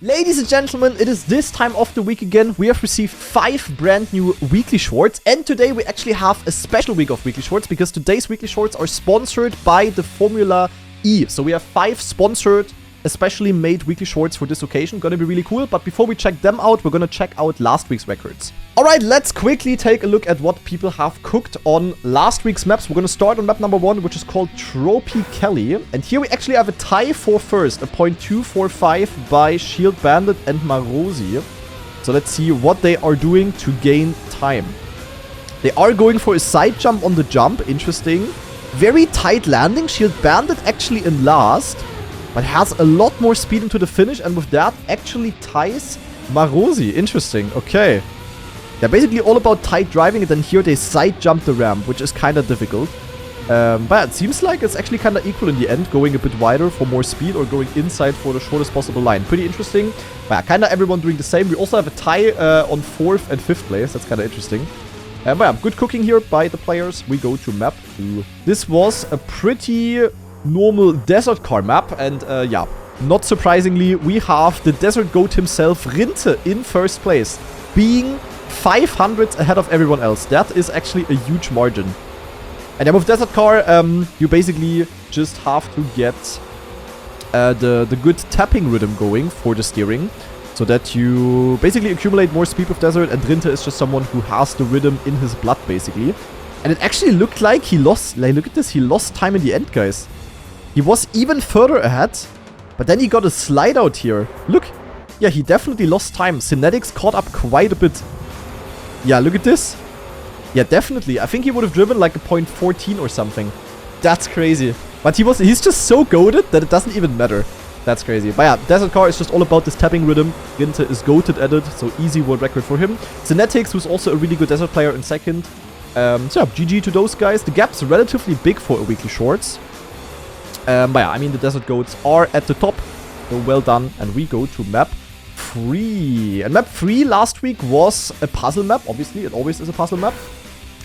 Ladies and gentlemen, it is this time of the week again. We have received 5 brand new weekly shorts, and today we actually have a special week of weekly shorts because today's weekly shorts are sponsored by the Formula E. So we have 5 sponsored, especially made weekly shorts for this occasion. Gonna be really cool, but before we check them out, we're gonna check out last week's records. Alright, let's quickly take a look at what people have cooked on last week's maps. We're gonna start on map number 1, which is called Tropically. And here we actually have a tie for first, a 0.245 by Shield Bandit and Marosi. So let's see what they are doing to gain time. They are going for a side jump on the jump, interesting. Very tight landing, Shield Bandit actually in last, but has a lot more speed into the finish, and with that actually ties Marosi. Interesting, okay. They're basically all about tight driving, and then here they side jump the ramp, which is kind of difficult. But it seems like it's actually kind of equal in the end, going a bit wider for more speed or going inside for the shortest possible line. Pretty interesting. But kind of everyone doing the same. We also have a tie on 4th and 5th place. That's kind of interesting. But yeah, good cooking here by the players. We go to map 2. This was a pretty normal desert car map, and yeah, not surprisingly, we have the desert goat himself, Rinte, in first place, being 500 ahead of everyone else. That is actually a huge margin. And then with desert car, you basically just have to get the good tapping rhythm going for the steering, so that you basically accumulate more speed with desert, and Rinte is just someone who has the rhythm in his blood, basically. And it actually looked like he lost, like, look at this, he lost time in the end, guys. He was even further ahead, but then he got a slide out here. Look, yeah, he definitely lost time. Synetics caught up quite a bit. Yeah, look at this. Yeah, definitely. I think he would have driven like a 0.14 or something. That's crazy. But he's just so goated that it doesn't even matter. That's crazy. But yeah, Desert Car is just all about this tapping rhythm. Rinte is goated at it, so easy world record for him. Synetics, who's also a really good Desert player, in second. So yeah, GG to those guys. The gap's relatively big for a weekly shorts. But yeah, I mean, the Desert Goats are at the top. So well done. And we go to map 3. And map 3 last week was a puzzle map. Obviously, it always is a puzzle map.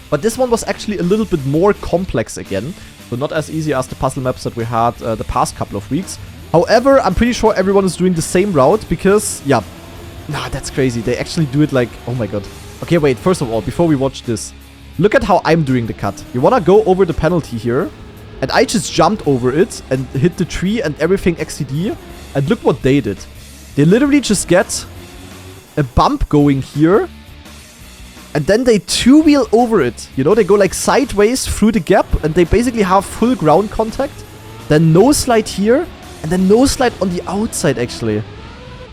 But this one was actually a little bit more complex again. So not as easy as the puzzle maps that we had the past couple of weeks. However, I'm pretty sure everyone is doing the same route because, yeah. Nah, that's crazy. They actually do it like, oh my god. Okay, wait, first of all, before we watch this, look at how I'm doing the cut. You wanna go over the penalty here. And I just jumped over it and hit the tree and everything XCD. And look what they did. They literally just get a bump going here. And then they 2-wheel over it. You know, they go like sideways through the gap. And they basically have full ground contact. Then no slide here. And then no slide on the outside, actually.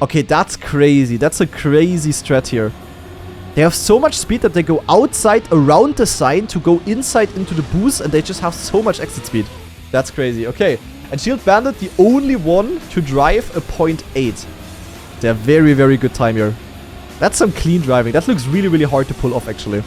Okay, that's crazy. That's a crazy strat here. They have so much speed that they go outside around the sign to go inside into the boost, and they just have so much exit speed. That's crazy. Okay. And Shield Bandit, the only one to drive a 0.8. They're very, very good time here. That's some clean driving. That looks really, really hard to pull off, actually.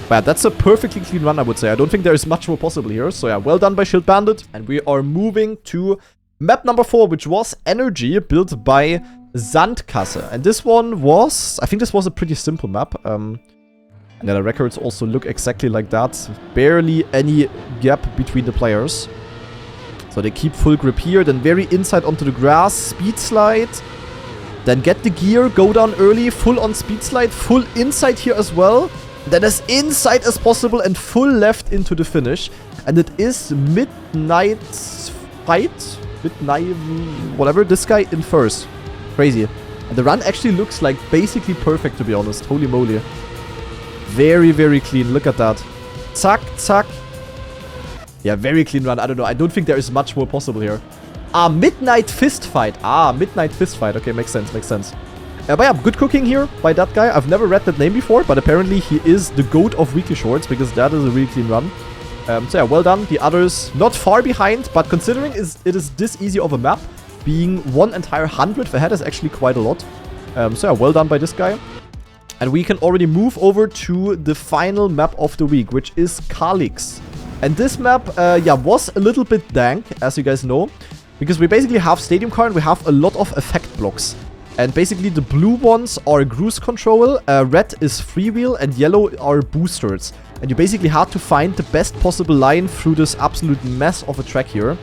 But that's a perfectly clean run, I would say. I don't think there is much more possible here. So yeah, well done by Shield Bandit. And we are moving to map number 4, which was Energy, built by Sandkasse. And this one was, I think this was a pretty simple map. And yeah, the records also look exactly like that. Barely any gap between the players. So they keep full grip here, then very inside onto the grass, speed slide. Then get the gear, go down early, full on speed slide, full inside here as well. Then as inside as possible and full left into the finish. And it is Midnight Fight? Midnight, whatever, this guy in first. Crazy. And the run actually looks like basically perfect, to be honest. Holy moly. Very, very clean. Look at that. Zack, zack. Yeah, very clean run. I don't know. I don't think there is much more possible here. Ah, Midnight Fist Fight. Ah, Midnight Fist Fight. Okay, makes sense, makes sense. But yeah, good cooking here by that guy. I've never read that name before, but apparently he is the GOAT of weekly shorts because that is a really clean run. So yeah, well done. The others not far behind, but considering it is this easy of a map, being 1 entire 100th ahead is actually quite a lot. So yeah, well done by this guy. And we can already move over to the final map of the week, which is Kalix. And this map, yeah, was a little bit dank, as you guys know, because we basically have Stadium Car and we have a lot of effect blocks. And basically the blue ones are cruise control, red is freewheel, and yellow are boosters. And you basically had to find the best possible line through this absolute mess of a track here.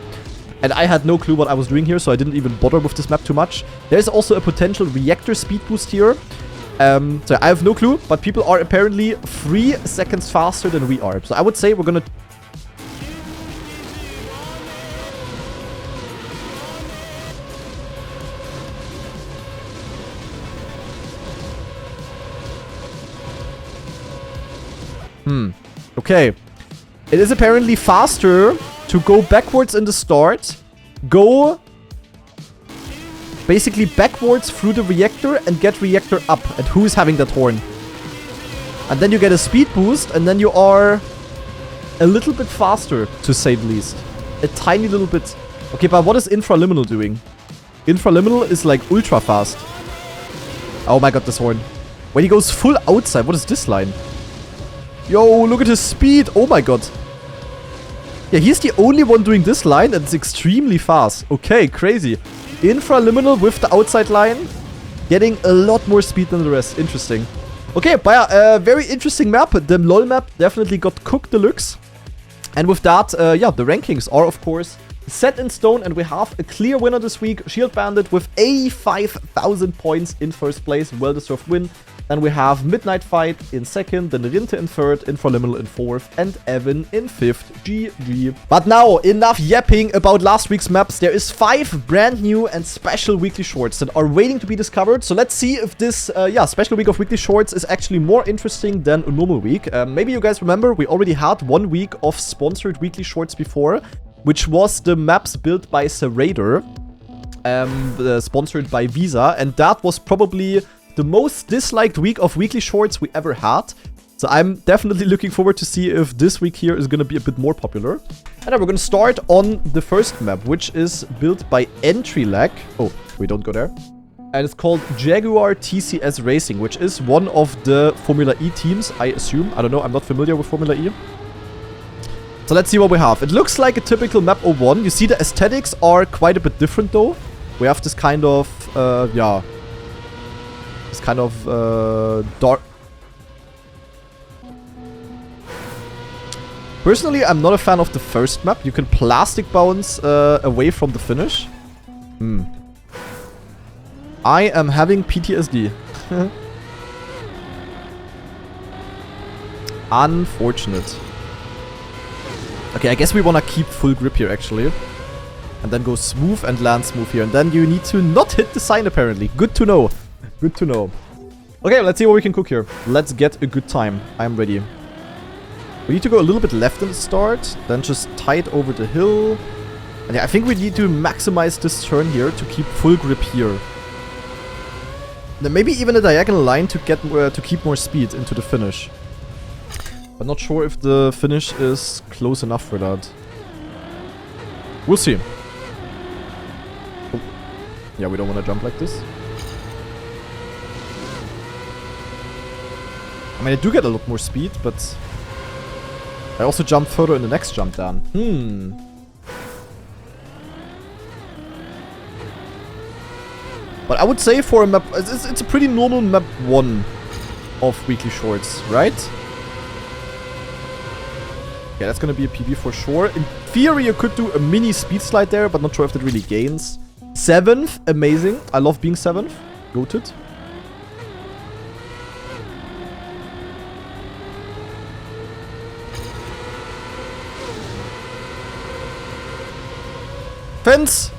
And I had no clue what I was doing here, so I didn't even bother with this map too much. There's also a potential reactor speed boost here. So I have no clue, but people are apparently 3 seconds faster than we are. So I would say we're gonna... Okay. It is apparently faster to go backwards in the start, go basically backwards through the reactor and get reactor up. And who is having that horn? And then you get a speed boost, and then you are a little bit faster, to say the least. A tiny little bit. Okay, but what is infraliminal doing? Infraliminal is like ultra fast. Oh my god, this horn. When he goes full outside, what is this line? Yo, look at his speed. Oh my god. Yeah, he's the only one doing this line, and it's extremely fast. Okay, crazy. Infraliminal with the outside line, getting a lot more speed than the rest. Interesting. Okay, but yeah, very interesting map. The LoL map definitely got cooked deluxe. And with that, yeah, the rankings are, of course, set in stone, and we have a clear winner this week. Shield Bandit with 85,000 points in first place. Well-deserved win. Then we have Midnight Fight in second, then Rinte in third, Infraliminal in fourth, and Evan in fifth. GG. But now, enough yapping about last week's maps. There is 5 brand new and special weekly shorts that are waiting to be discovered. So let's see if this, yeah, special week of weekly shorts is actually more interesting than a normal week. Maybe you guys remember, we already had 1 week of sponsored weekly shorts before, which was the maps built by Serrader, sponsored by Visa, and that was probably the most disliked week of weekly shorts we ever had. So I'm definitely looking forward to see if this week here is going to be a bit more popular. And then we're going to start on the first map, which is built by Entrylag. Oh, we don't go there. And it's called Jaguar TCS Racing, which is one of the Formula E teams, I assume. I don't know, I'm not familiar with Formula E. So let's see what we have. It looks like a typical map 01. You see the aesthetics are quite a bit different though. We have this kind of, yeah, this kind of dark. Personally, I'm not a fan of the first map. You can plastic bounce away from the finish. I am having PTSD. Unfortunate. Okay, I guess we want to keep full grip here, actually. And then go smooth and land smooth here. And then you need to not hit the sign, apparently. Good to know. Good to know. Okay, let's see what we can cook here. Let's get a good time. I'm ready. We need to go a little bit left in the start. Then just tight over the hill. And yeah, I think we need to maximize this turn here to keep full grip here. Then maybe even a diagonal line to get to keep more speed into the finish. But not sure if the finish is close enough for that. We'll see. Oh. Yeah, we don't want to jump like this. I mean, I do get a lot more speed, but I also jump further in the next jump down. But I would say for a map, it's a pretty normal map 1 of weekly shorts, right? Yeah, that's gonna be a PB for sure. In theory, you could do a mini speed slide there, but not sure if that really gains. 7th, amazing. I love being 7th. Goated. Fence!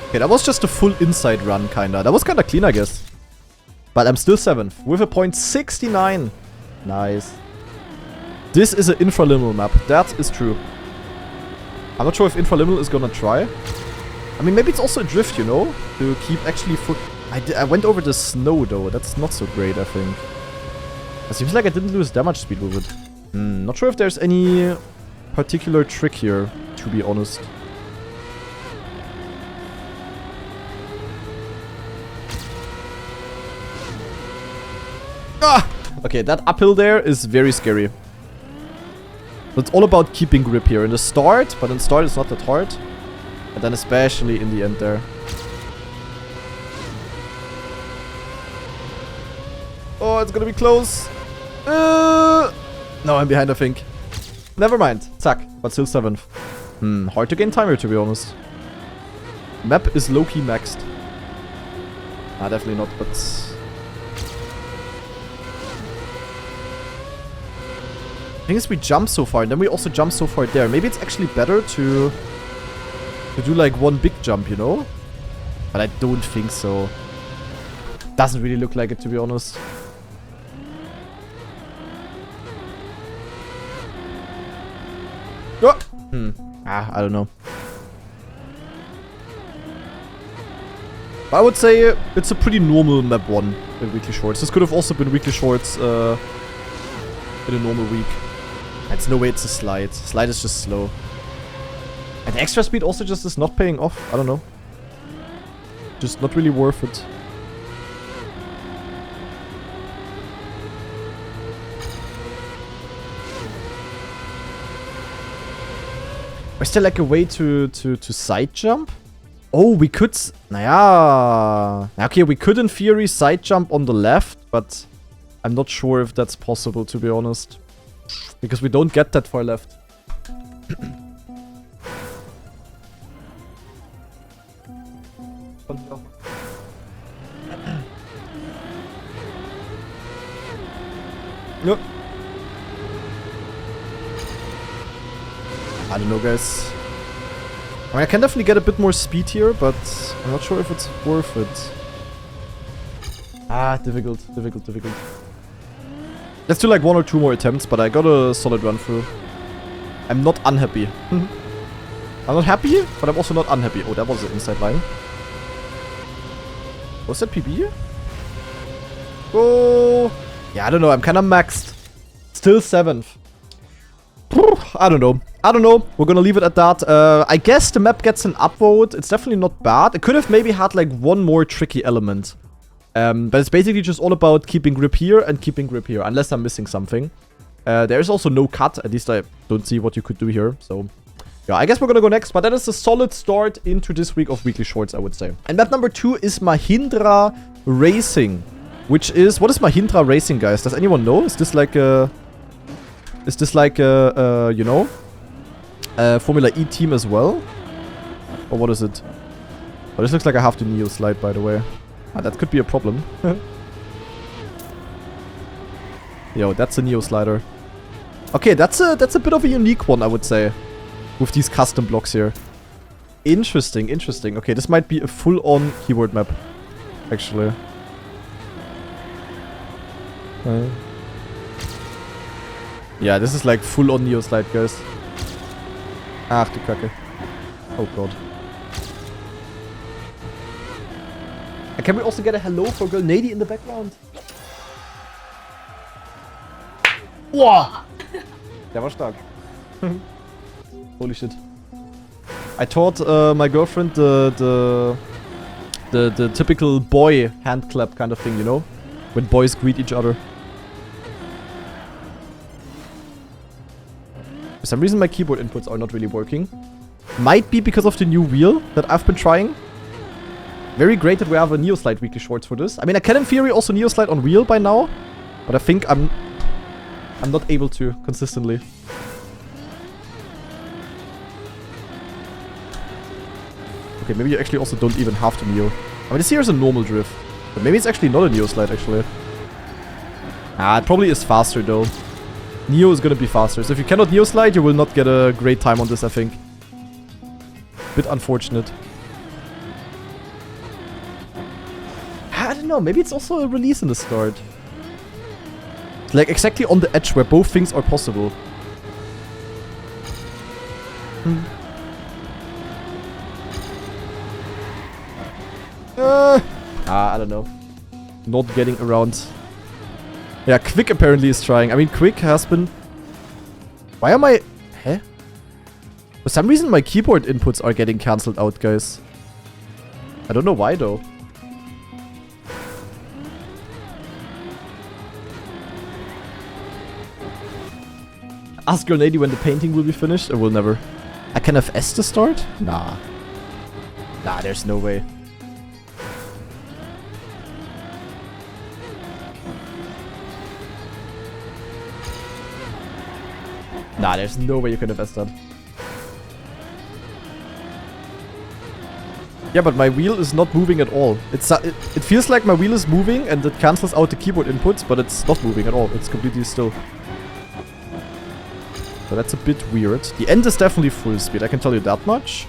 Okay, that was just a full inside run, kinda. That was kinda clean, I guess. But I'm still 7th, with a .69. Nice. This is an infraliminal map. That is true. I'm not sure if infraliminal is gonna try. I mean, maybe it's also a drift, you know? To keep actually full... I went over the snow, though. That's not so great, I think. It seems like I didn't lose that much speed with it. Not sure if there's any particular trick here, to be honest. Ah! Okay, that uphill there is very scary. But it's all about keeping grip here in the start, but in the start it's not that hard. And then especially in the end there. Oh, it's gonna be close. No, I'm behind, I think. Never mind. Zack, but still 7th. Hard to gain time here, to be honest. Map is low-key maxed. Nah, definitely not, but... The thing is, we jump so far, and then we also jump so far there. Maybe it's actually better to do like one big jump, you know? But I don't think so. Doesn't really look like it, to be honest. Oh! I don't know. I would say it's a pretty normal map 1 in Weekly Shorts. This could have also been Weekly Shorts in a normal week. It's no way it's a slide. Slide is just slow. And the extra speed also just is not paying off. I don't know. Just not really worth it. Is there like a way to side jump? Oh, we could... Naja... Okay, we could in theory side jump on the left, but I'm not sure if that's possible, to be honest. Because we don't get that far left. Nope. I don't know, guys. I mean, I can definitely get a bit more speed here, but I'm not sure if it's worth it. Difficult. Let's do like 1 or 2 more attempts, but I got a solid run through. I'm not unhappy. I'm not happy, but I'm also not unhappy. Oh, that was the inside line. Was that PB? Oh! Yeah, I don't know. I'm kind of maxed. Still 7th. I don't know. We're gonna leave it at that. I guess the map gets an upvote. It's definitely not bad. It could have maybe had like one more tricky element. But it's basically just all about keeping grip here and keeping grip here. Unless I'm missing something. There is also no cut. At least I don't see what you could do here. So, yeah, I guess we're gonna go next. But that is a solid start into this week of Weekly Shorts, I would say. And map number 2 is Mahindra Racing. Which is... What is Mahindra Racing, guys? Does anyone know? Is this like a... you know, Formula E team as well? Or what is it? Oh, this looks like I have the Neo slide, by the way. That could be a problem. Yo, that's a Neo slider. Okay, that's a bit of a unique one, I would say. With these custom blocks here. Interesting. Okay, this might be a full-on keyword map. Actually. Yeah, this is like full-on Neo slide, guys. Ach, du Kacke. Oh god. And can we also get a hello for GranaDy in the background? Wow! Der war stark. Holy shit. I taught my girlfriend the typical boy hand clap kind of thing, you know? When boys greet each other. For some reason my keyboard inputs are not really working. Might be because of the new wheel that I've been trying. Very great that we have a Neoslide Weekly Shorts for this. I mean, I can in theory also Neoslide on wheel by now. But I think I'm not able to consistently. Okay, maybe you actually also don't even have to Neo. I mean, this here is a normal drift. But maybe it's actually not a Neoslide, actually. It probably is faster, though. Neo is gonna be faster. So if you cannot Neoslide, you will not get a great time on this, I think. Bit unfortunate. I don't know, maybe it's also a release in the start. It's like exactly on the edge where both things are possible. I don't know. Not getting around. Yeah, Quick apparently is trying. I mean, Quick has been... Why am I... Huh? For some reason my keyboard inputs are getting cancelled out, guys. I don't know why, though. Ask GranaDy when the painting will be finished. I will never. I can have S to start? Nah. Nah, there's no way. Nah, there's no way you could have S that. Yeah, but my wheel is not moving at all. It feels like my wheel is moving and it cancels out the keyboard inputs, but it's not moving at all. It's completely still. So that's a bit weird. The end is definitely full speed, I can tell you that much.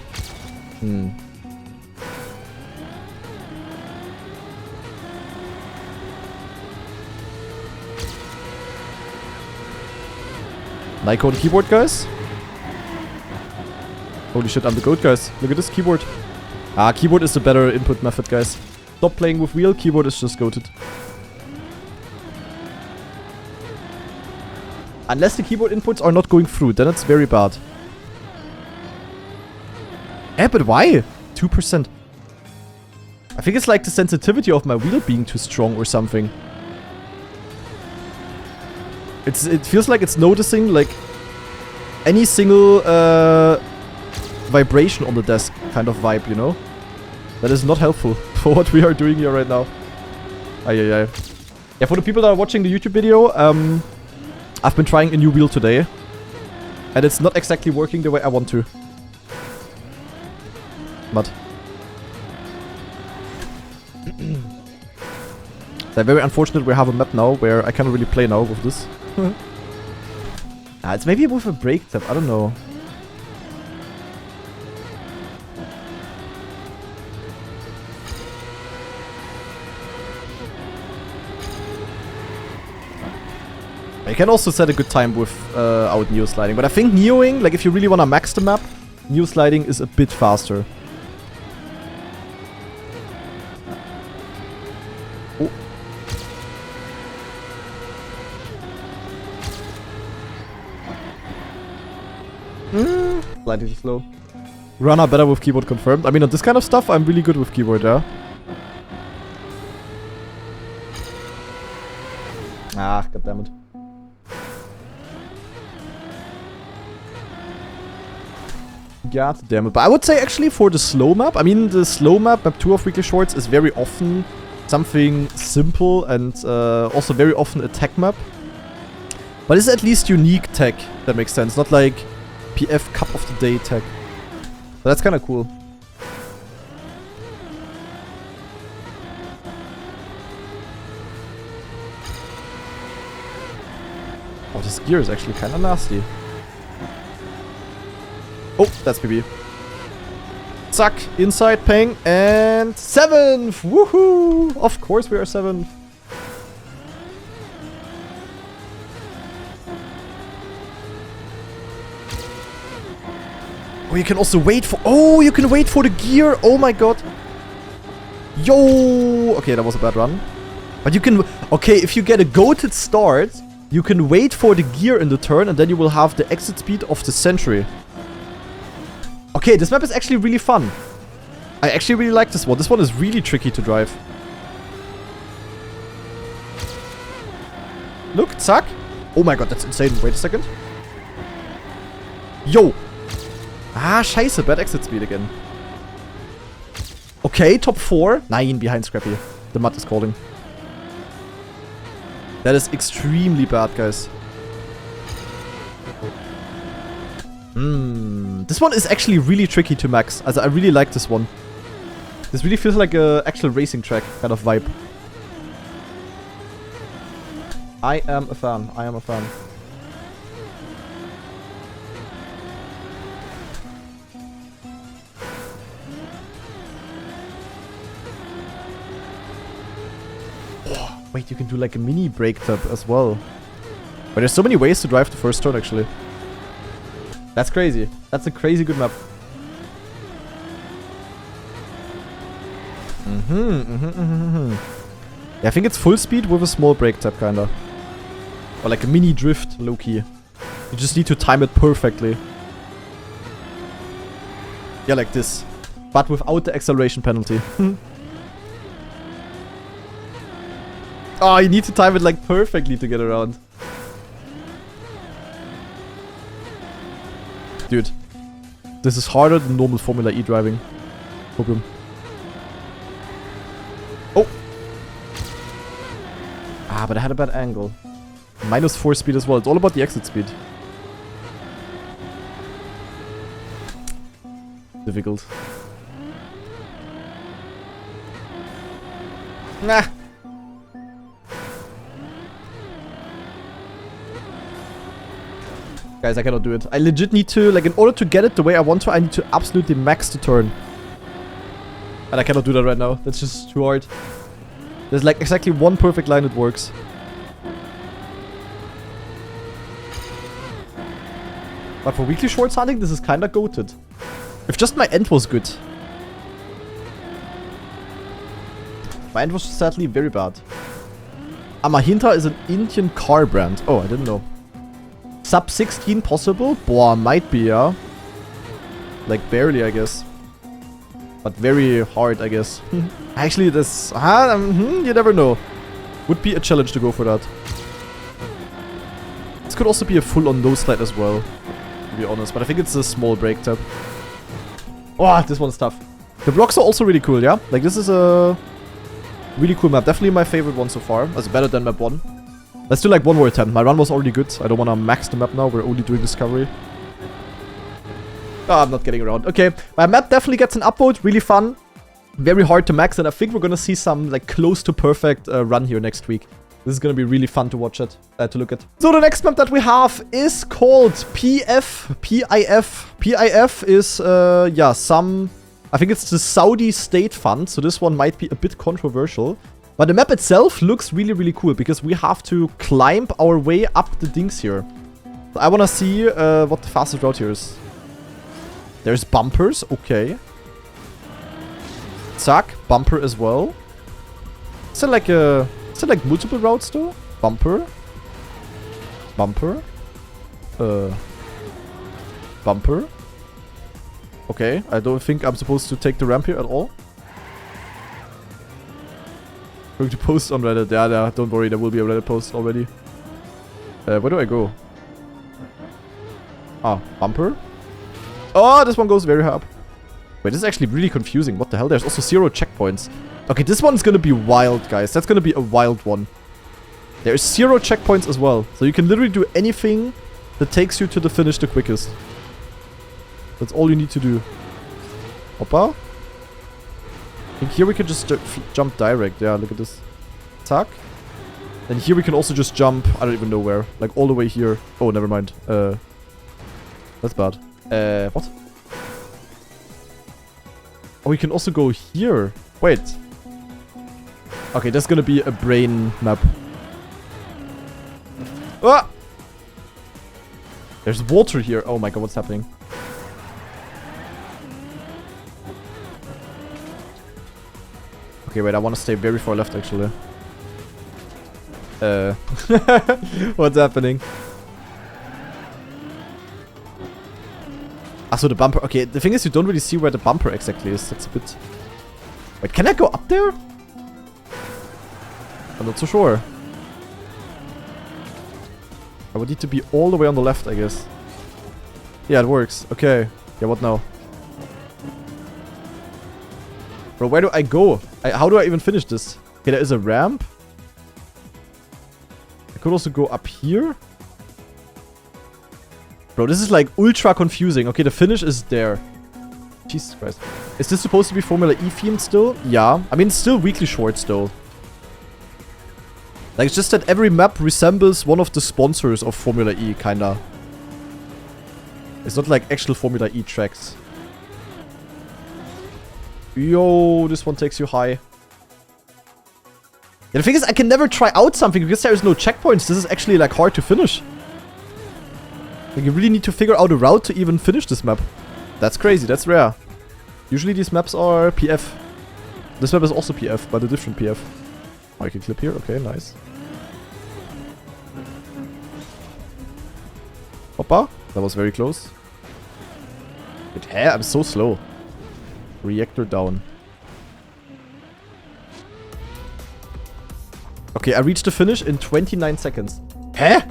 Nikon keyboard, guys. Holy shit, I'm the goat, guys. Look at this keyboard. Keyboard is the better input method, guys. Stop playing with wheel, keyboard is just goated. Unless the keyboard inputs are not going through, then it's very bad. But why? 2%. I think it's like the sensitivity of my wheel being too strong or something. It feels like it's noticing like any single vibration on the desk kind of vibe, you know? That is not helpful for what we are doing here right now. Yeah, for the people that are watching the YouTube video, I've been trying a new wheel today. And it's not exactly working the way I want to. But it's very unfortunate we have a map now where I cannot really play now with this. It's maybe with a brake tap, I don't know. You can also set a good time without neo sliding, but I think neoing, like if you really want to max the map, neo sliding is a bit faster. Oh. Slightly too slow. Runner better with keyboard confirmed. I mean, on this kind of stuff, I'm really good with keyboard, yeah. Goddammit. God damn it. But I would say actually for the slow map, I mean the slow map, map 2 of Weekly Shorts, is very often something simple and also very often a tech map. But it's at least unique tech, that makes sense. Not like PF Cup of the Day tech. So that's kind of cool. Oh, this gear is actually kind of nasty. Oh, that's PB. Zack, inside, ping, and 7th! Woohoo! Of course we are 7th. Oh, you can also wait for... Oh, you can wait for the gear! Oh my god! Yo! Okay, that was a bad run. But you can... Okay, if you get a goated start, you can wait for the gear in the turn, and then you will have the exit speed of the Sentry. Okay, this map is actually really fun. I actually really like this one. This one is really tricky to drive. Look, zack. Oh my god, that's insane. Wait a second. Yo. Scheiße. Bad exit speed again. Okay, top 4. 9 behind Scrappy. The mud is calling. That is extremely bad, guys. This one is actually really tricky to max. Also, I really like this one. This really feels like a actual racing track kind of vibe. I am a fan. I am a fan. Oh, wait, you can do like a mini brake tap as well. But there's so many ways to drive the first turn, actually. That's crazy. That's a crazy good map. Yeah, I think it's full speed with a small brake tap, kinda. Or like a mini drift, low-key. You just need to time it perfectly. Yeah, like this. But without the acceleration penalty. Oh, you need to time it like perfectly to get around. Dude, this is harder than normal Formula E driving. Problem. Oh! But I had a bad angle. -4 speed as well. It's all about the exit speed. Difficult. Nah. Guys, I cannot do it. I legit need to, like, in order to get it the way I want to, I need to absolutely max the turn. And I cannot do that right now. That's just too hard. There's like exactly one perfect line that works. But for weekly shorts hunting, this is kinda goated. If just my end was good. My end was sadly very bad. Amahinta is an Indian car brand. Oh, I didn't know. Sub 16 possible? Boah, might be, yeah. Like barely, I guess. But very hard, I guess. Actually, this... you never know. Would be a challenge to go for that. This could also be a full-on nose slide as well, to be honest. But I think it's a small break tab. Oh, this one's tough. The blocks are also really cool, yeah? Like, this is a really cool map. Definitely my favorite one so far. That's better than map 1. Let's do like one more attempt. My run was already good. I don't want to max the map now. We're only doing discovery. Oh, I'm not getting around. Okay, my map definitely gets an upvote. Really fun. Very hard to max. And I think we're going to see some like close to perfect run here next week. This is going to be really fun to watch it, to look at. So the next map that we have is called PIF. PIF is, yeah, some... I think it's the Saudi State Fund. So this one might be a bit controversial. But the map itself looks really, really cool. Because we have to climb our way up the things here. So I want to see what the fastest route here is. There's bumpers, okay. Zack, bumper as well. Is it like multiple routes though? Bumper. Bumper. Bumper. Okay, I don't think I'm supposed to take the ramp here at all. Going to post on Reddit. Yeah, don't worry, there will be a Reddit post already. Where do I go? Ah, bumper. Oh, this one goes very hard. Wait, this is actually really confusing. What the hell? There's also 0 checkpoints. Okay, this one's gonna be wild, guys. That's gonna be a wild one. There's 0 checkpoints as well. So you can literally do anything that takes you to the finish the quickest. That's all you need to do. Hoppa. I think here we can just jump direct. Yeah, look at this. Tack. And here we can also just jump, I don't even know where. Like all the way here. Oh, never mind. That's bad. What? Oh, we can also go here. Wait. Okay, that's gonna be a brain map. Ah! There's water here. Oh my god, what's happening? Okay, wait, I want to stay very far left, actually. What's happening? Ah, so the bumper. Okay, the thing is, you don't really see where the bumper exactly is. That's a bit... Wait, can I go up there? I'm not so sure. I would need to be all the way on the left, I guess. Yeah, it works. Okay. Yeah, what now? Bro, where do I go? How do I even finish this? Okay, there is a ramp. I could also go up here. Bro, this is like ultra confusing. Okay, the finish is there. Jesus Christ. Is this supposed to be Formula E themed still? Yeah. I mean, it's still weekly shorts though. Like, it's just that every map resembles one of the sponsors of Formula E, kinda. It's not like actual Formula E tracks. Yo, this one takes you high. Yeah, the thing is, I can never try out something because there is no checkpoints. This is actually like hard to finish. Like, you really need to figure out a route to even finish this map. That's crazy, that's rare. Usually these maps are PF. This map is also PF, but a different PF. Oh, I can clip here, okay, nice. Hoppa, that was very close. Wait, hey, I'm so slow. Reactor down. Okay, I reached the finish in 29 seconds. Huh?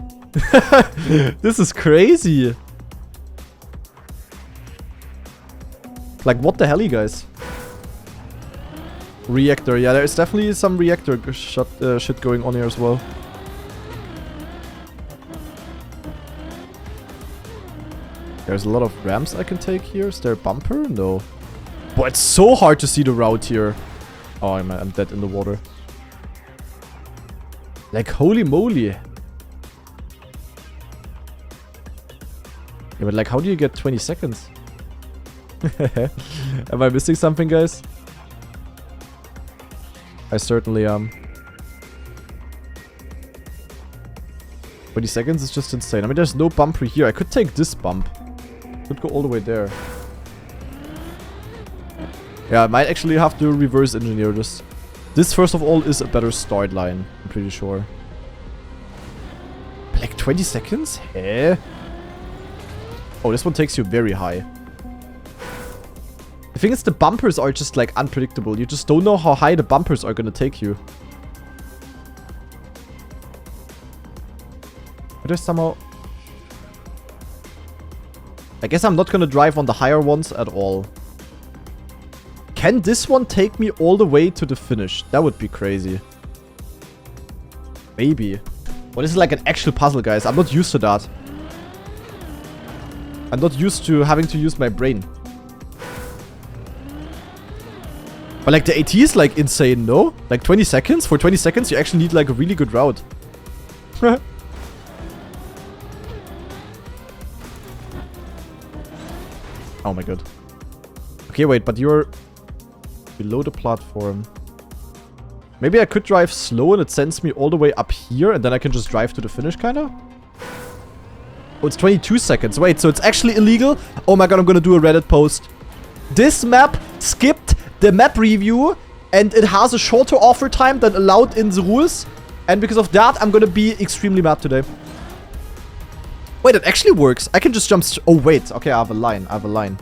This is crazy. Like, what the hell, you guys? Reactor. Yeah, there's definitely some reactor shit going on here as well. There's a lot of ramps I can take here. Is there a bumper? No. But it's so hard to see the route here. Oh, I'm dead in the water. Like, holy moly. Yeah, but like, how do you get 20 seconds? Am I missing something, guys? I certainly am. 20 seconds is just insane. I mean, there's no bumper here. I could take this bump. Could go all the way there. Yeah, I might actually have to reverse engineer this. This, first of all, is a better start line. I'm pretty sure. Like 20 seconds? Eh? Oh, this one takes you very high. The thing is, the bumpers are just like unpredictable. You just don't know how high the bumpers are gonna take you. But there's somehow... I guess I'm not gonna drive on the higher ones at all. Can this one take me all the way to the finish? That would be crazy. Maybe. Well, this is like an actual puzzle, guys. I'm not used to that. I'm not used to having to use my brain. But like the AT is like insane, no? Like 20 seconds? For 20 seconds you actually need like a really good route. Oh my god. Okay, wait, but you're below the platform. Maybe I could drive slow and it sends me all the way up here and then I can just drive to the finish, kinda? Oh, it's 22 seconds. Wait, so it's actually illegal? Oh my god, I'm gonna do a Reddit post. This map skipped the map review and it has a shorter offer time than allowed in the rules. And because of that, I'm gonna be extremely mad today. Wait, it actually works. I can just jump... Oh, wait. Okay, I have a line. I have a line.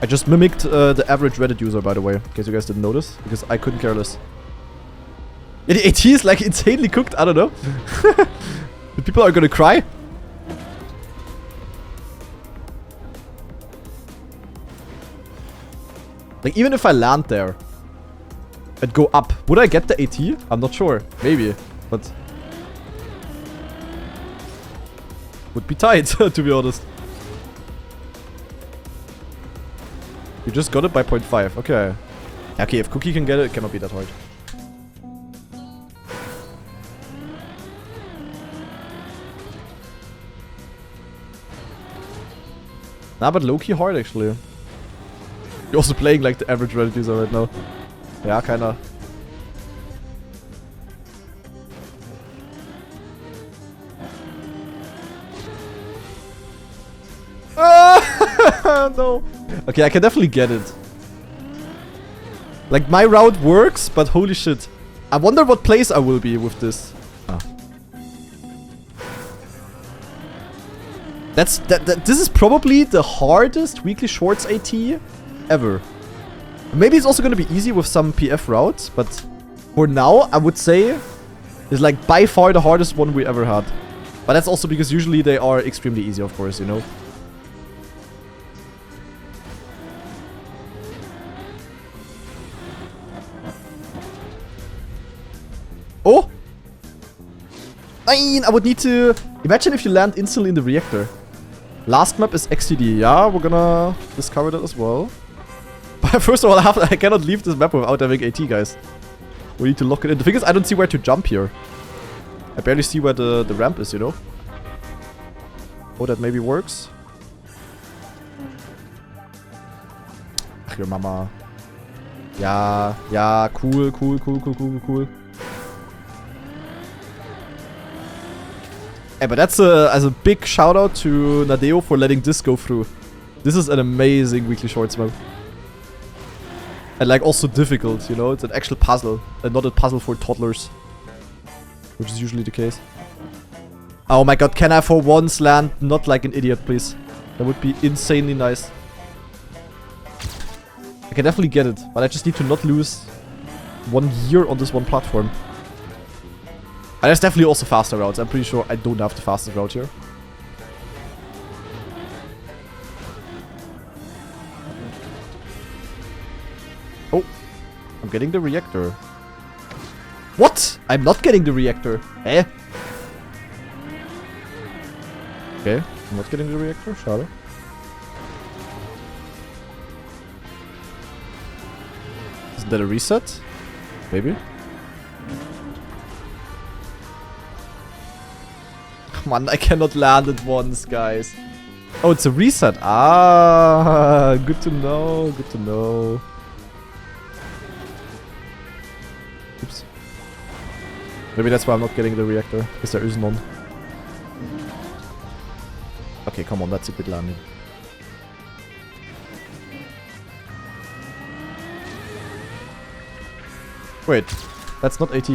I just mimicked the average Reddit user, by the way. In case you guys didn't notice. Because I couldn't care less. Yeah, the AT is like insanely cooked. I don't know. The people are gonna cry. Like, even if I land there and go up, would I get the AT? I'm not sure. Maybe. But... would be tight, to be honest. You just got it by 0.5. Okay. Okay, if Cookie can get it, it cannot be that hard. Nah, but low-key hard, actually. You're also playing like the average Reddit user right now. Yeah, kinda. No. Okay, I can definitely get it. Like, my route works, but holy shit. I wonder what place I will be with this. Ah. This is probably the hardest weekly shorts AT ever. Maybe it's also gonna be easy with some PF routes, but for now, I would say it's like by far the hardest one we ever had. But that's also because usually they are extremely easy, of course, you know. Oh! I would need to... Imagine if you land instantly in the reactor. Last map is XTD. Yeah, we're gonna discover that as well. But first of all, I cannot leave this map without having AT, guys. We need to lock it in. The thing is, I don't see where to jump here. I barely see where the ramp is, you know? Oh, that maybe works. Ach, your mama. Yeah, cool. Hey, but that's as a big shout out to Nadeo for letting this go through. This is an amazing weekly shorts map. And like also difficult, you know? It's an actual puzzle and not a puzzle for toddlers. Which is usually the case. Oh my god, can I for once land not like an idiot, please? That would be insanely nice. I can definitely get it, but I just need to not lose 1 year on this one platform. And there's definitely also faster routes. I'm pretty sure I don't have the fastest route here. Oh, I'm getting the reactor. What? I'm not getting the reactor. Eh? Okay, I'm not getting the reactor. Schade. Isn't that a reset? Maybe. Man, I cannot land it once, guys. Oh, it's a reset. Ah, good to know. Good to know. Oops. Maybe that's why I'm not getting the reactor, because there is none. Okay, come on, that's a good landing. Wait, that's not AT.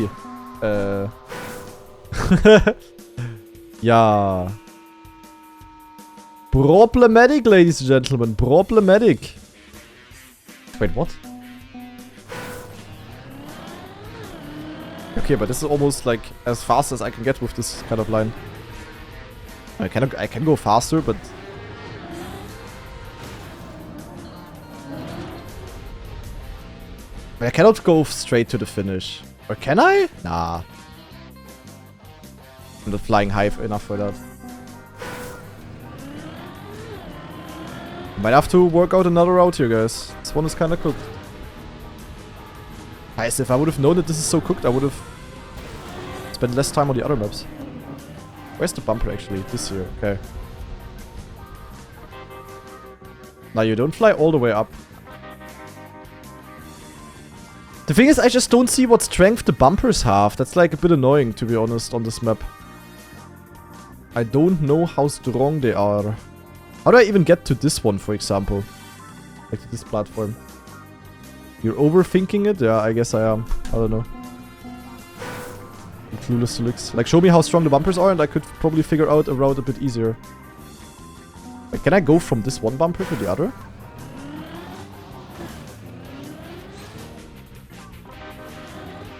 Yeah. Problematic, ladies and gentlemen. Problematic. Wait, what? Okay, but this is almost like as fast as I can get with this kind of line. I can go faster, but I cannot go straight to the finish. Or can I? Nah. I'm not flying high enough for that. Might have to work out another route here, guys. This one is kind of cooked. Guys, if I would have known that this is so cooked, I would have spent less time on the other maps. Where's the bumper actually? This here, okay. Now you don't fly all the way up. The thing is, I just don't see what strength the bumpers have. That's like a bit annoying, to be honest, on this map. I don't know how strong they are. How do I even get to this one, for example? Like to this platform. You're overthinking it? Yeah, I guess I am. I don't know. I'm clueless to looks. Like, show me how strong the bumpers are and I could probably figure out a route a bit easier. Like, can I go from this one bumper to the other?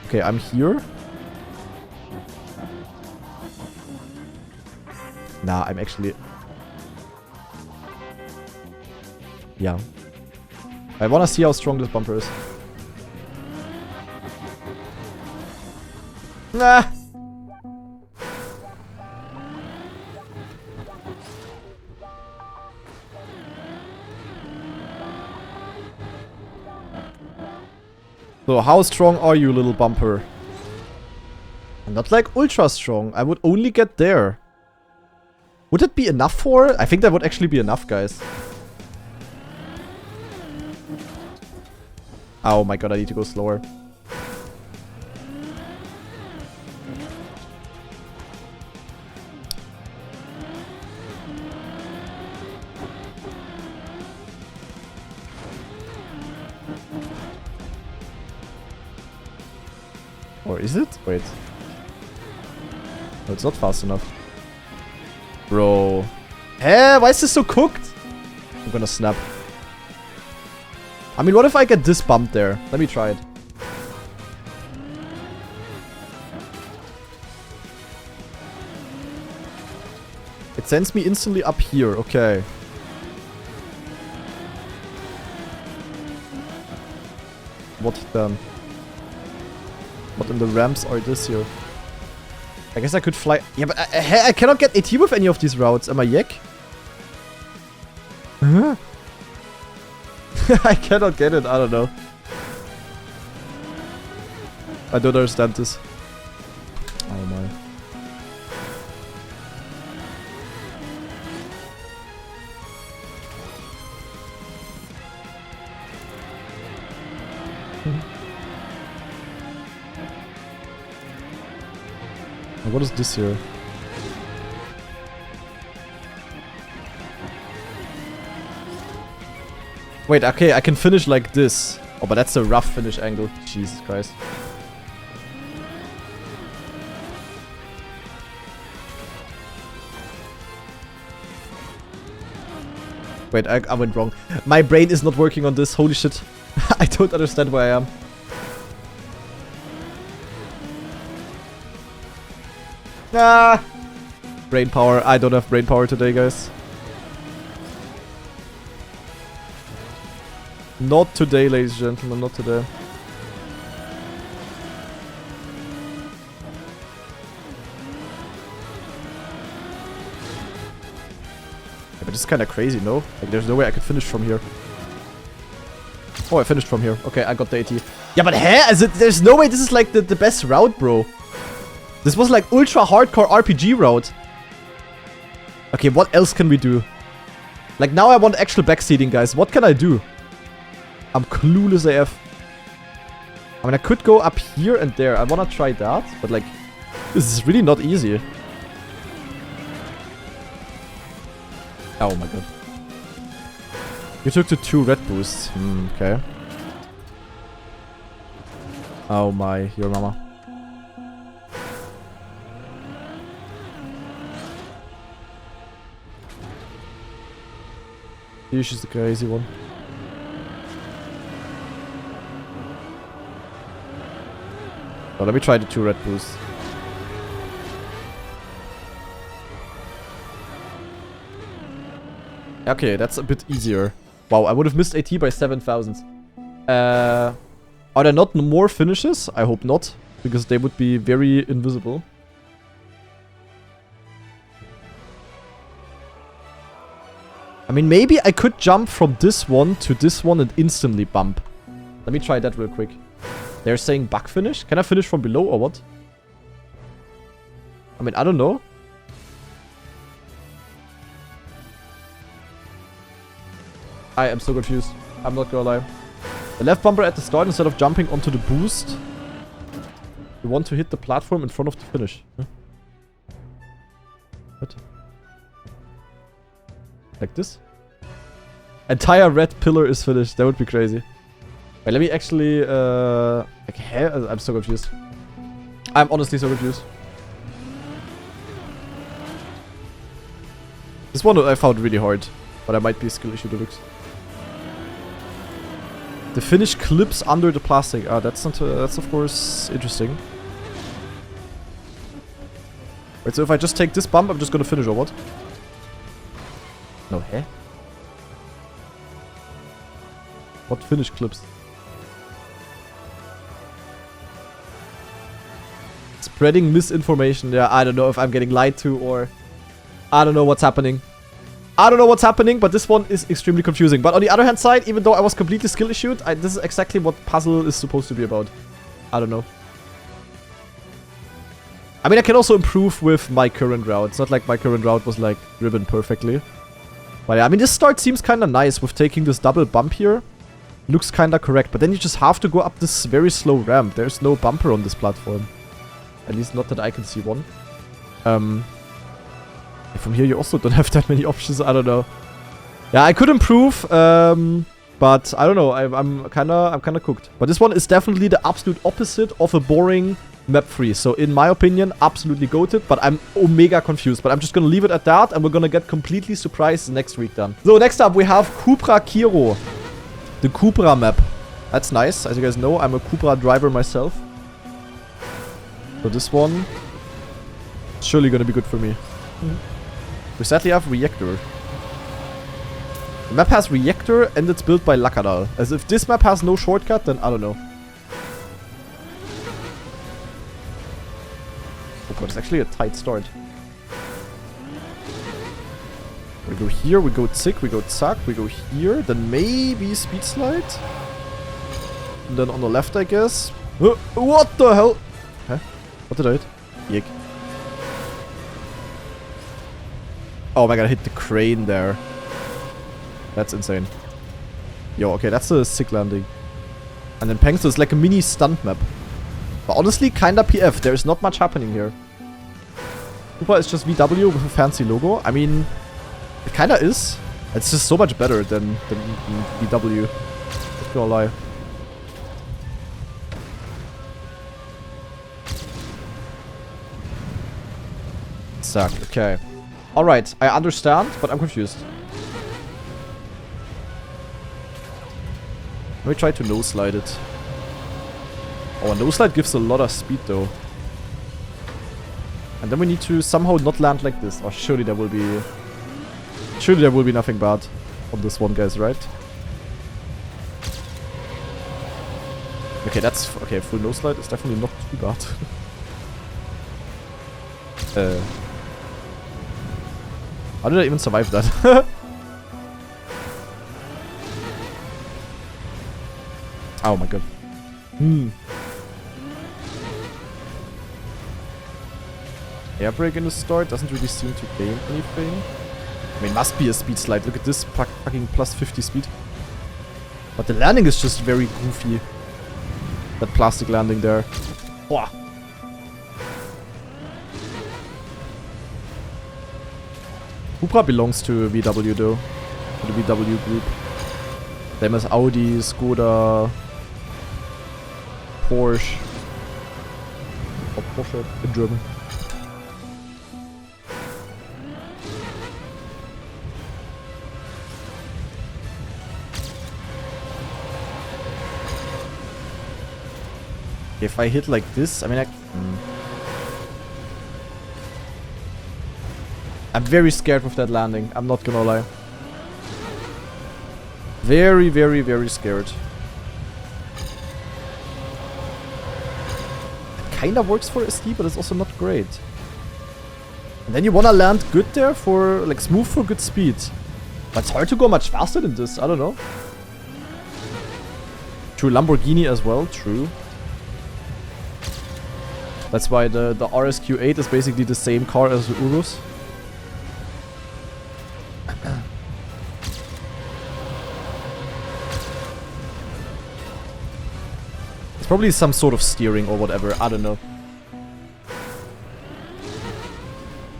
Okay, I'm here. Nah, I'm actually... Yeah. I wanna see how strong this bumper is. Nah! So, how strong are you, little bumper? I'm not like ultra strong. I would only get there. Would it be enough for? I think that would actually be enough, guys. Oh my god, I need to go slower. Or is it? Wait. No, it's not fast enough. Bro. Why is this so cooked? I'm gonna snap. I mean, what if I get this bump there? Let me try it. It sends me instantly up here. Okay. What then? What in the ramps are this here? I guess I could fly. Yeah, but I cannot get AT with any of these routes. Am I yak? Huh? I cannot get it. I don't know. I don't understand this. Oh my. What is this here? Wait, okay, I can finish like this. Oh, but that's a rough finish angle. Jesus Christ. Wait, I went wrong. My brain is not working on this. Holy shit. I don't understand where I am. Ah! Brain power. I don't have brain power today, guys. Not today, ladies and gentlemen. Not today. Yeah, but this is kind of crazy, no? Like, there's no way I could finish from here. Oh, I finished from here. Okay, I got the AT. Yeah, but there's no way this is like the best route, bro. This was like ultra hardcore RPG route. Okay, what else can we do? Like, now I want actual backseating, guys. What can I do? I'm clueless AF. I mean, I could go up here and there. I want to try that. But, like, this is really not easy. Oh, my God. You took the 2 red boosts. Okay. Oh, my. Your mama. She's the crazy one. Oh, let me try the 2 red boosts. Okay, that's a bit easier. Wow, I would have missed AT by 7,000. Are there not more finishes? I hope not, because they would be very invisible. I mean, maybe I could jump from this one to this one and instantly bump. Let me try that real quick. They're saying bug finish? Can I finish from below or what? I mean, I don't know. I am so confused. I'm not gonna lie. The left bumper at the start instead of jumping onto the boost. You want to hit the platform in front of the finish. Huh? What? Like this? Entire red pillar is finished. That would be crazy. Wait, let me actually, like, I'm so confused. I'm honestly so confused. This one I found really hard, but I might be a skill issue deluxe. The finish clips under the plastic. Ah, that's not, that's of course interesting. Wait, so if I just take this bump, I'm just gonna finish or what? No, hä? What finish clips? Spreading misinformation. Yeah, I don't know if I'm getting lied to or... I don't know what's happening. I don't know what's happening, but this one is extremely confusing. But on the other hand side, even though I was completely skill issued, this is exactly what puzzle is supposed to be about. I don't know. I mean, I can also improve with my current route. It's not like my current route was like driven perfectly. But yeah, I mean, this start seems kind of nice with taking this double bump here. Looks kind of correct, but then you just have to go up this very slow ramp. There's no bumper on this platform. At least not that I can see one. From here you also don't have that many options, I don't know. Yeah, I could improve, but I don't know, I'm kinda cooked. But this one is definitely the absolute opposite of a boring map 3. So in my opinion, absolutely goated, but I'm omega confused. But I'm just gonna leave it at that, and we're gonna get completely surprised next week then. So next up we have Cupra Kiro. The Cupra map. That's nice. As you guys know, I'm a Cupra driver myself. So this one is surely gonna be good for me. We sadly have Reactor. The map has Reactor and it's built by Lakadal. As if this map has no shortcut, then I don't know. Oh god, it's actually a tight start. We go here, we go Zick, we go Zack, we go here, then maybe Speed Slide. And then on the left, I guess. What the hell? Huh? What did I hit? Yik. Oh my god, I hit the crane there. That's insane. Yo, okay, that's a sick landing. And then Pengsu is like a mini stunt map. But honestly, kinda PF. There is not much happening here. Super is just VW with a fancy logo. I mean, it kinda is. It's just so much better than VW. Not gonna lie. Suck, okay. Alright, I understand, but I'm confused. Let me try to no-slide it. Oh, a no-slide gives a lot of speed though. And then we need to somehow not land like this. Oh, surely there will be... Surely there will be nothing bad on this one, guys, right? Okay, that's... Okay, full no-slide is definitely not too bad. How did I even survive that? Oh my god. Air brake in the start doesn't really seem to gain anything. I mean, must be a speed slide. Look at this fucking plus 50 speed. But the landing is just very goofy. That plastic landing there. Wah. Cupra belongs to VW though. To the VW group. Same as Audi, Skoda, Porsche. Or Porsche in German. If I hit like this, I mean, I'm very scared with that landing. I'm not gonna lie. Very, very, very scared. It kinda works for SD, but it's also not great. And then you wanna land good there for, like, smooth for good speed. But it's hard to go much faster than this. I don't know. True, Lamborghini as well. True. That's why the RSQ8 is basically the same car as the Urus. It's probably some sort of steering or whatever. I don't know.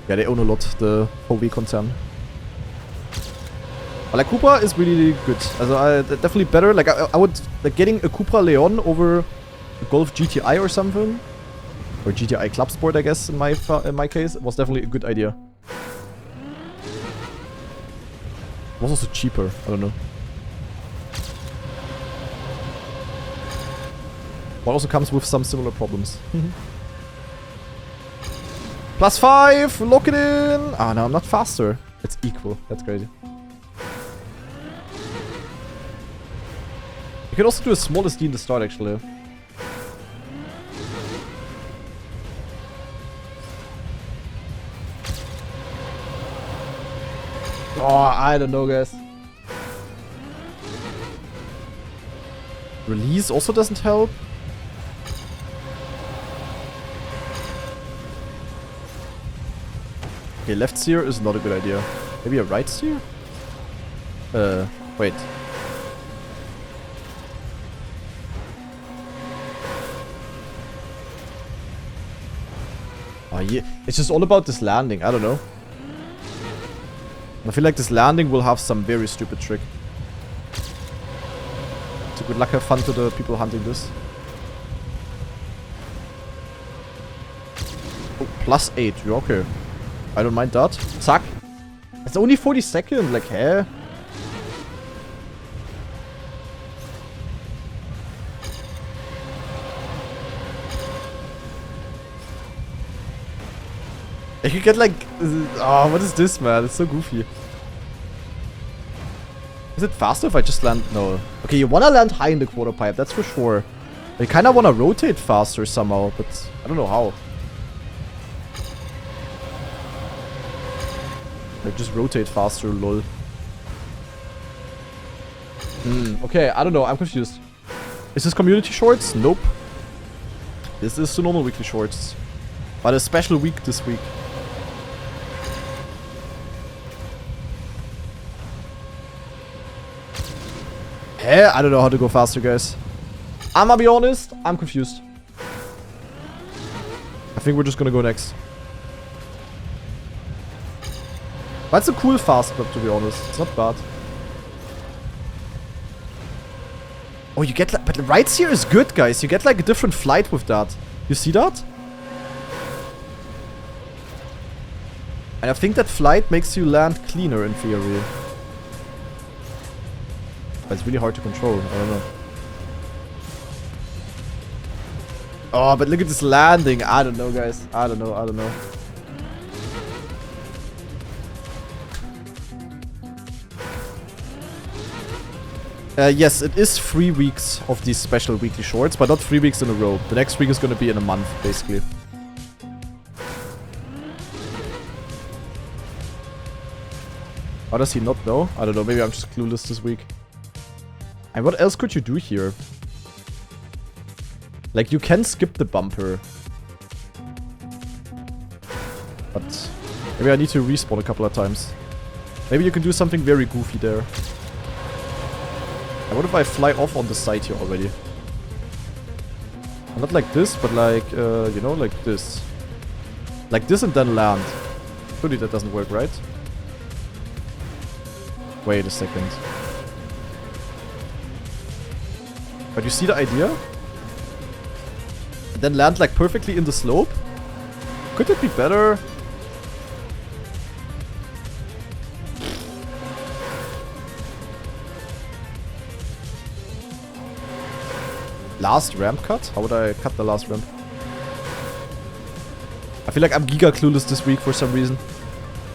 Yeah, they own a lot, the VW concern. But like, Cupra is really good. Also, definitely better. Like, I would like getting a Cupra Leon over a Golf GTI or something. Or GTI Club Sport, I guess, in my case. It was definitely a good idea. It was also cheaper. I don't know. But also comes with some similar problems. +5! Lock it in! Ah, no, I'm not faster. It's equal. That's crazy. You can also do a small SD in the start, actually. Oh, I don't know, guys. Release also doesn't help. Okay, left steer is not a good idea. Maybe a right steer? Wait. Oh, yeah. It's just all about this landing. I don't know. I feel like this landing will have some very stupid trick. So good luck, have fun to the people hunting this. Oh, +8. Yeah, okay. I don't mind that. Zack. It's only 40 seconds. Like, heh? You could get like... Oh, what is this, man? It's so goofy. Is it faster if I just land? No. Okay, you wanna land high in the quarter pipe, that's for sure. You kinda wanna rotate faster somehow, but I don't know how. Like, just rotate faster, lol. Okay, I don't know, I'm confused. Is this community shorts? Nope. This is the normal weekly shorts. But a special week this week. I don't know how to go faster, guys. I'm gonna be honest, I'm confused. I think we're just gonna go next. That's a cool fast clip, to be honest. It's not bad. Oh, you get like... But the rights here is good, guys. You get like a different flight with that. You see that? And I think that flight makes you land cleaner in theory. But it's really hard to control. I don't know. Oh, but look at this landing. I don't know, guys. I don't know. I don't know. Yes, it is 3 weeks of these special weekly shorts, but not 3 weeks in a row. The next week is going to be in a month, basically. How does he not know? I don't know. Maybe I'm just clueless this week. And what else could you do here? Like, you can skip the bumper. But maybe I need to respawn a couple of times. Maybe you can do something very goofy there. What if I fly off on the side here already? Not like this, but like, you know, like this. Like this and then land. Surely that doesn't work, right? Wait a second. But you see the idea? And then land like perfectly in the slope? Could it be better? Last ramp cut? How would I cut the last ramp? I feel like I'm giga clueless this week for some reason.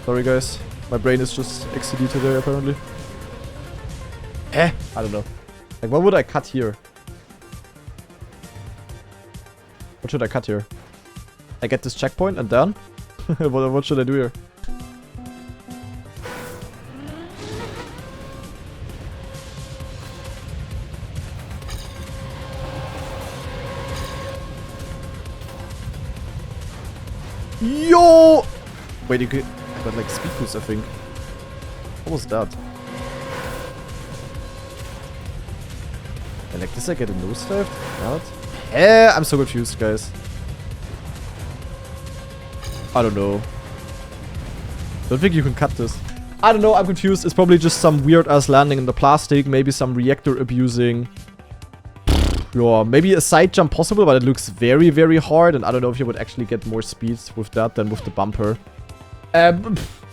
Sorry guys. My brain is just XCD today apparently. I don't know. Like what would I cut here? What should I cut here? I get this checkpoint and then? What should I do here? Yo! Wait, I got like speed boost, I think. What was that? And like this I get a nosedive? What? I'm so confused, guys. I don't know. Don't think you can cut this. I don't know, I'm confused. It's probably just some weird ass landing in the plastic. Maybe some reactor abusing. Yeah, maybe a side jump possible, but it looks very, very hard. And I don't know if you would actually get more speed with that than with the bumper. I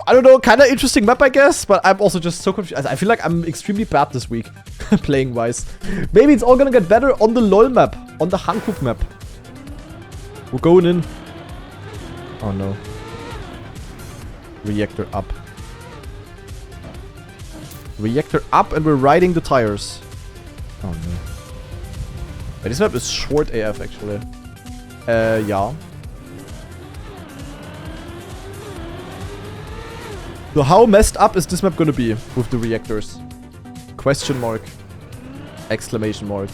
don't know, kind of interesting map, I guess. But I'm also just so confused. I feel like I'm extremely bad this week, playing-wise. Maybe it's all gonna get better on the LOL map. On the Hankook map. We're going in. Oh no. Reactor up. Reactor up and we're riding the tires. Oh no. Wait, this map is short AF actually. Yeah. So how messed up is this map gonna be with the reactors? Question mark. Exclamation mark.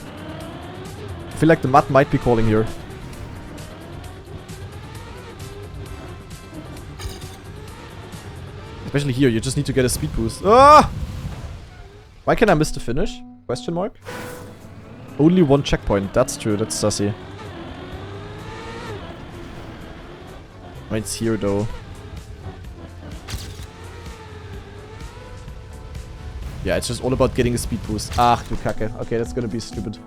I feel like the mud might be calling here. Especially here, you just need to get a speed boost. Ah! Why can I miss the finish? Question mark. Only one checkpoint. That's true. That's sussy. It's here though. Yeah, it's just all about getting a speed boost. Ach du Kacke. Okay, that's gonna be stupid.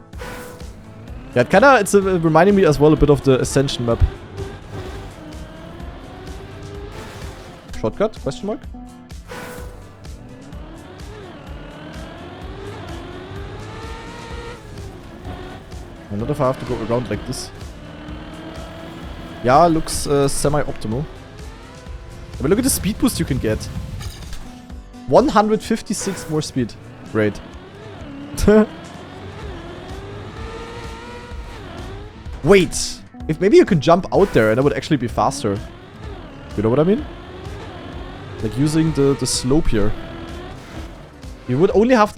Yeah, it's reminding me as well a bit of the Ascension map. Shortcut? Question mark? And not if I have to go around like this. Yeah, looks semi-optimal. But look at the speed boost you can get. 156 more speed. Great. Wait. If maybe you can jump out there and it would actually be faster. You know what I mean? Like using the slope here. You would only have...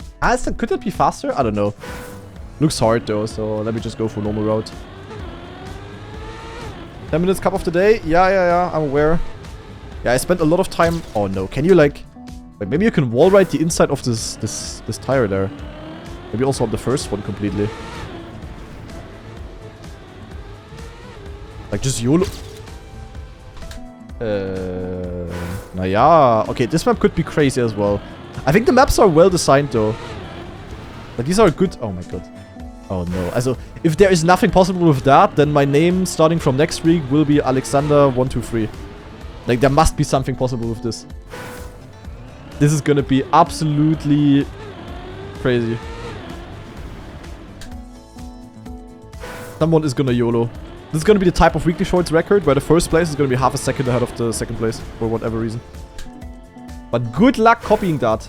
could that be faster? I don't know. Looks hard though, so let me just go for normal route. 10 minutes cup of the day? Yeah, I'm aware. Yeah, I spent a lot of time... Oh no, can you like... Wait, maybe you can wall ride the inside of this tire there. Maybe also on the first one completely. Like just YOLO... Naja, okay, this map could be crazy as well. I think the maps are well designed though. Like these are good... Oh my god. Oh no. Also, if there is nothing possible with that, then my name starting from next week will be Alexander123. Like there must be something possible with this. This is gonna be absolutely crazy. Someone is gonna YOLO. This is gonna be the type of weekly shorts record where the first place is gonna be half a second ahead of the second place for whatever reason. But good luck copying that.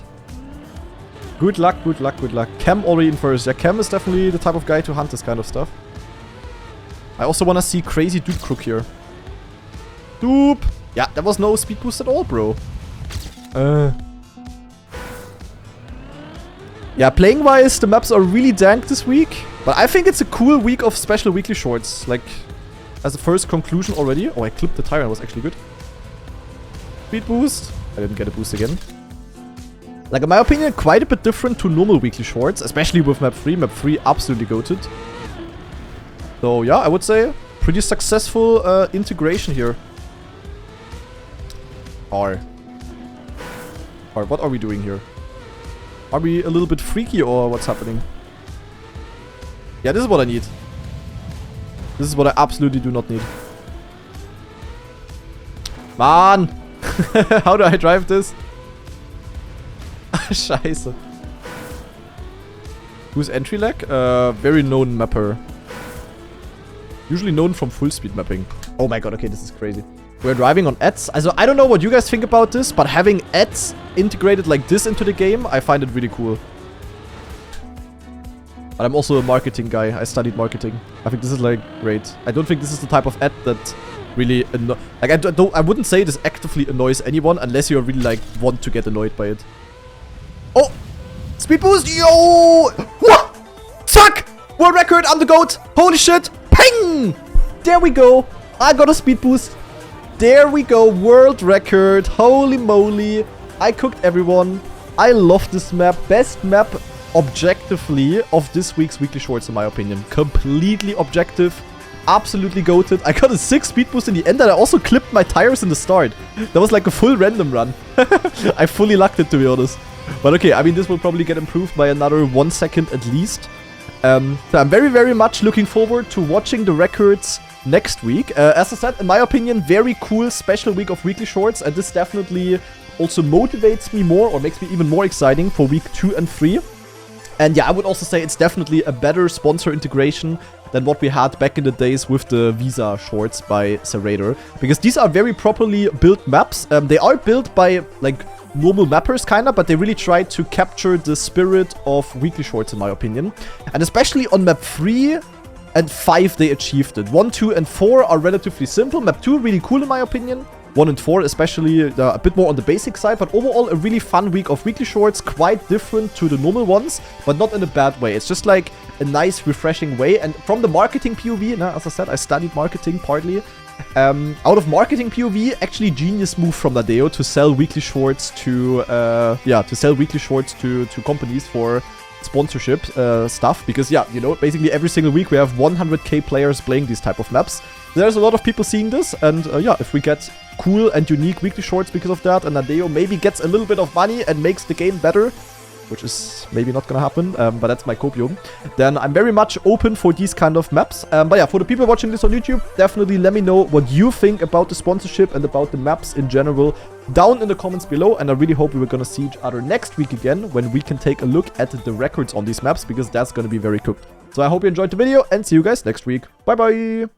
Good luck, good luck, good luck. Cam already in first. Yeah, Cam is definitely the type of guy to hunt this kind of stuff. I also want to see crazy dupe crook here. Dupe! Yeah, there was no speed boost at all, bro. Yeah, playing-wise, the maps are really dank this week. But I think it's a cool week of special weekly shorts. Like, as a first conclusion already. Oh, I clipped the tire and it was actually good. Speed boost. I didn't get a boost again. Like, in my opinion, quite a bit different to normal weekly shorts, especially with map 3. Map 3 absolutely goated. So, yeah, I would say pretty successful integration here. Or, what are we doing here? Are we a little bit freaky or what's happening? Yeah, this is what I need. This is what I absolutely do not need. Man! How do I drive this? Scheiße. Who's entry lag? Very known mapper. Usually known from full speed mapping. Oh my god, okay, this is crazy. We're driving on ads. Also, I don't know what you guys think about this, but having ads integrated like this into the game, I find it really cool. But I'm also a marketing guy. I studied marketing. I think this is like great. I don't think this is the type of ad that really like I wouldn't say this actively annoys anyone unless you really like want to get annoyed by it. Oh! Speed boost! Yo! What? Fuck! World record, I'm the GOAT! Holy shit! Ping! There we go! I got a speed boost. There we go, world record. Holy moly. I cooked everyone. I love this map. Best map objectively of this week's weekly shorts in my opinion. Completely objective. Absolutely goated. I got a 6 speed boost in the end and I also clipped my tires in the start. That was like a full random run. I fully lucked it, to be honest. But okay, I mean, this will probably get improved by another 1 second at least. So I'm very, very much looking forward to watching the records next week. As I said, in my opinion, very cool special week of weekly shorts, and this definitely also motivates me more or makes me even more exciting for week 2 and 3. And yeah, I would also say it's definitely a better sponsor integration than what we had back in the days with the Visa shorts by Serrator, because these are very properly built maps. They are built by like normal mappers kinda, but they really try to capture the spirit of weekly shorts in my opinion. And especially on map 3 and 5 they achieved it. 1, 2 and 4 are relatively simple. Map 2 really cool in my opinion. 1 and 4 especially a bit more on the basic side, but overall a really fun week of weekly shorts, quite different to the normal ones, but not in a bad way. It's just like a nice refreshing way. And from the marketing POV, as I said, I studied marketing partly. Out of marketing POV, actually genius move from Nadeo to sell weekly shorts to to companies for sponsorship stuff, because yeah, you know, basically every single week we have 100k players playing these type of maps. There's a lot of people seeing this, and yeah, if we get cool and unique weekly shorts because of that, and Nadeo maybe gets a little bit of money and makes the game better, which is maybe not gonna happen, but that's my copium, then I'm very much open for these kind of maps. But yeah, for the people watching this on YouTube, definitely let me know what you think about the sponsorship and about the maps in general down in the comments below, and I really hope we're gonna see each other next week again when we can take a look at the records on these maps, because that's gonna be very cooked. So I hope you enjoyed the video and see you guys next week. Bye bye!